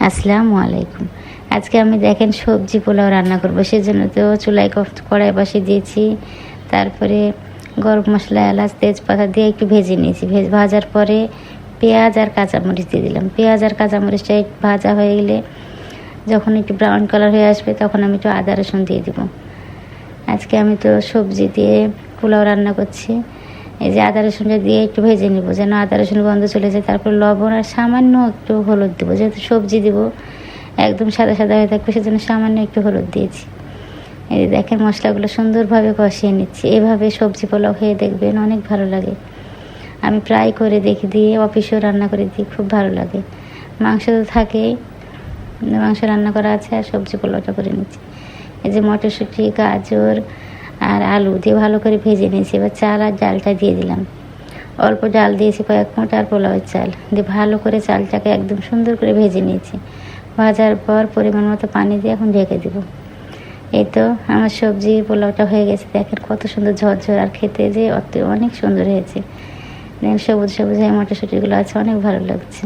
আসসালামু আলাইকুম। আজকে আমি দেখেন সবজি পোলাও রান্না করব। সেজন্য তো চুলায় কড়াই বসিয়ে দিয়েছি। তারপরে গরম মশলা, এলাচ, তেজপাতা দিয়ে একটু ভেজে নিয়েছি। ভাজার পরে পেঁয়াজ আর কাঁচামরিচ দিয়ে দিলাম। পেঁয়াজ আর কাঁচামরিচটা একটু ভাজা হয়ে গেলে যখন একটু ব্রাউন কালার হয়ে আসবে তখন আমি একটু আদা রসুন দিয়ে দিব। আজকে আমি তো সবজি দিয়ে পোলাও রান্না করছি। এই যে আদা রসুনটা দিয়ে একটু ভেজে নিব যেন আদা রসুন গন্ধ চলে যায়। তারপর লবণ আর সামান্য একটু হলুদ দেবো, যেহেতু সবজি দিব একদম সাদা সাদা হয়ে থাকবে, সেজন্য সামান্য একটু হলুদ দিয়েছি। এই যে দেখেন মশলাগুলো সুন্দরভাবে কষিয়ে নিচ্ছি। এভাবে সবজি পোলাও খেয়ে দেখবেন, অনেক ভালো লাগে। আমি প্রায় করে দেখি দিয়ে অফিসেও রান্না করে দিই, খুব ভালো লাগে। মাংস তো থাকেই, মাংস রান্না করা আছে আর সবজি পোলাওটা করে নিচ্ছি। এই যে মটরশুঁটি, গাজর আর আলু দিয়ে ভালো করে ভেজে নিয়েছি। এবার চাল আর ডালটা দিয়ে দিলাম। অল্প ডাল দিয়েছি, কয়েক মুঠ, আর পোলাওয়ের চাল দিয়ে ভালো করে চালটাকে একদম সুন্দর করে ভেজে নিয়েছি। ভাজার পর পরিমাণ মতো পানি দিয়ে এখন ঢেকে দেবো। এই তো আমার সবজি পোলাওটা হয়ে গেছে। দেখেন কত সুন্দর ঝরঝর, আর খেতে যে অনেক সুন্দর হয়েছে। দেখেন সবুজ সবুজ হয়ে মটরশুঁটিগুলো আছে, অনেক ভালো লাগছে।